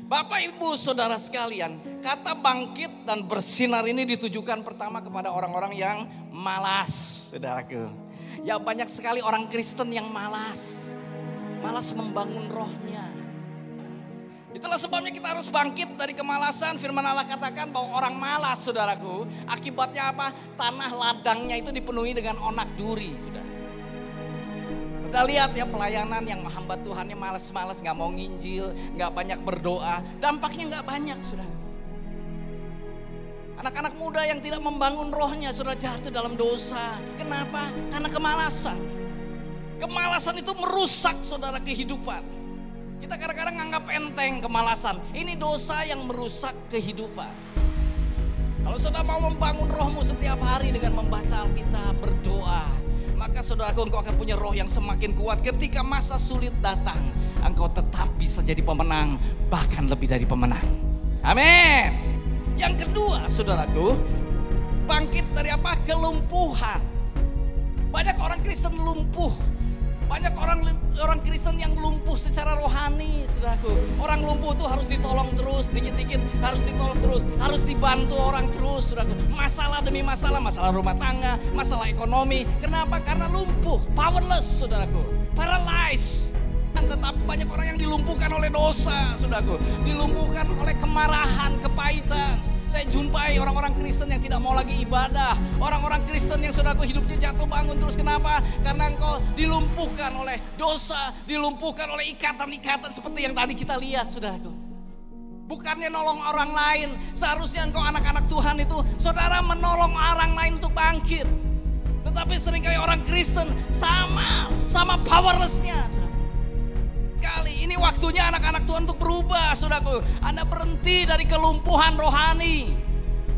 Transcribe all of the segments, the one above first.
Bapak Ibu Saudara sekalian, kata bangkit dan bersinar ini ditujukan pertama kepada orang-orang yang malas, saudaraku. Ya banyak sekali orang Kristen yang malas membangun rohnya. Itulah sebabnya kita harus bangkit dari kemalasan. Firman Allah katakan bahwa orang malas, saudaraku, akibatnya apa? Tanah ladangnya itu dipenuhi dengan onak duri, saudara. Sudah lihat ya pelayanan yang hamba Tuhannya malas-malas, gak mau nginjil, gak banyak berdoa. Dampaknya gak banyak, saudara. Anak-anak muda yang tidak membangun rohnya sudah jatuh dalam dosa. Kenapa? Karena kemalasan. Kemalasan itu merusak, saudara, kehidupan. Kita kadang-kadang nganggap enteng kemalasan. Ini dosa yang merusak kehidupan. Kalau saudara mau membangun rohmu setiap hari dengan membaca Alkitab, berdoa, maka saudaraku, engkau akan punya roh yang semakin kuat. Ketika masa sulit datang, engkau tetap bisa jadi pemenang, bahkan lebih dari pemenang. Amin. Yang kedua, saudaraku, bangkit dari apa? Kelumpuhan. Banyak orang Kristen lumpuh. Banyak orang Kristen yang lumpuh secara rohani, saudaraku. Orang lumpuh itu harus ditolong terus, dikit-dikit harus ditolong terus, harus dibantu orang terus, saudaraku. Masalah demi masalah, masalah rumah tangga, masalah ekonomi. Kenapa? Karena lumpuh, powerless, saudaraku, paralyzed. Tetapi banyak orang yang dilumpuhkan oleh dosa, saudaraku, dilumpuhkan oleh kemarahan, kepahitan. Saya jumpai orang-orang Kristen yang tidak mau lagi ibadah. Orang-orang Kristen yang saudaraku hidupnya jatuh bangun terus. Kenapa? Karena engkau dilumpuhkan oleh dosa, dilumpuhkan oleh ikatan-ikatan seperti yang tadi kita lihat, saudaraku. Bukannya nolong orang lain, seharusnya engkau anak-anak Tuhan itu, saudara, menolong orang lain untuk bangkit. Tetapi seringkali orang Kristen sama powerlessnya, saudara. Kali ini waktunya anak-anak Tuhan untuk berubah, saudaraku. Anda berhenti dari kelumpuhan rohani.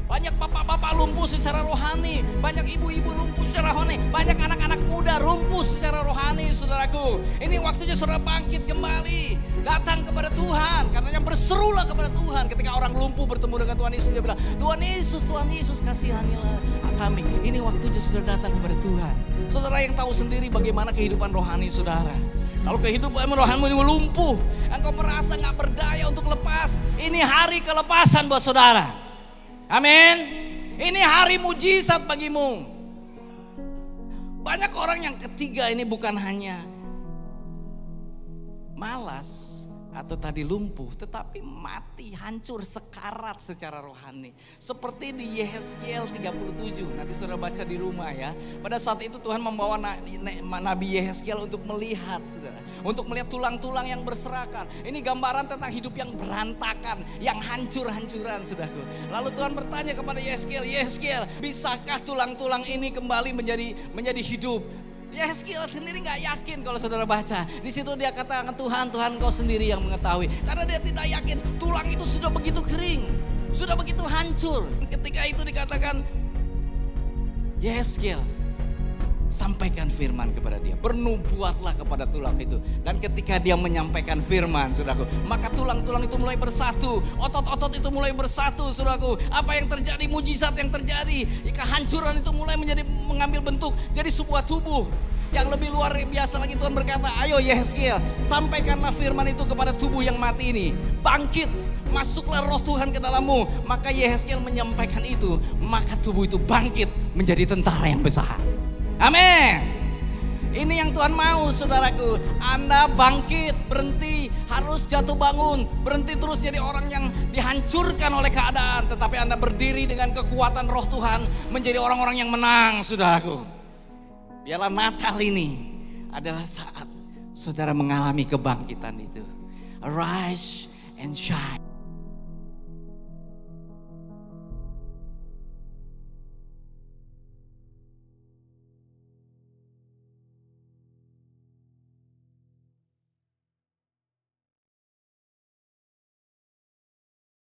Banyak bapak-bapak lumpuh secara rohani, banyak ibu-ibu lumpuh secara rohani, banyak anak-anak muda lumpuh secara rohani, saudaraku. Ini waktunya saudara bangkit kembali, datang kepada Tuhan. Katanya berserulah kepada Tuhan. Ketika orang lumpuh bertemu dengan Tuhan Yesus, dia bilang, Tuhan Yesus, kasihanilah kami. Ini waktunya saudara datang kepada Tuhan. Saudara yang tahu sendiri bagaimana kehidupan rohani saudara. Kalau kehidupan rohanimu ini lumpuh, engkau merasa gak berdaya untuk lepas, ini hari kelepasan buat saudara. Amin. Ini hari mujizat bagimu. Banyak orang yang ketiga ini bukan hanya malas atau tadi lumpuh, tetapi mati, hancur, sekarat secara rohani. Seperti di Yehezkiel 37, nanti saudara baca di rumah ya. Pada saat itu Tuhan membawa Nabi Yehezkiel untuk melihat, saudara, untuk melihat tulang-tulang yang berserakan. Ini gambaran tentang hidup yang berantakan, yang hancur-hancuran, saudaraku. Lalu Tuhan bertanya kepada Yehezkiel, bisakah tulang-tulang ini kembali menjadi hidup? Yehezkiel sendiri gak yakin kalau saudara baca. Di situ dia katakan, Tuhan kau sendiri yang mengetahui. Karena dia tidak yakin, tulang itu sudah begitu kering, sudah begitu hancur. Ketika itu dikatakan, Yehezkiel, sampaikan firman kepada dia, bernubuatlah kepada tulang itu. Dan ketika dia menyampaikan firman, saudaraku, maka tulang-tulang itu mulai bersatu, otot-otot itu mulai bersatu, saudaraku. Apa yang terjadi, mujizat yang terjadi, kehancuran itu mulai mengambil bentuk jadi sebuah tubuh yang lebih luar biasa lagi. Tuhan berkata, ayo Yehezkiel, sampaikanlah firman itu kepada tubuh yang mati ini, bangkit, masuklah roh Tuhan ke dalammu. Maka Yehezkiel menyampaikan itu, maka tubuh itu bangkit menjadi tentara yang besar. Amin. Ini yang Tuhan mau, saudaraku. Anda bangkit, berhenti, harus jatuh bangun, berhenti terus jadi orang yang dihancurkan oleh keadaan. Tetapi Anda berdiri dengan kekuatan roh Tuhan, menjadi orang-orang yang menang, saudaraku. Biarlah Natal ini adalah saat saudara mengalami kebangkitan itu. Arise and shine.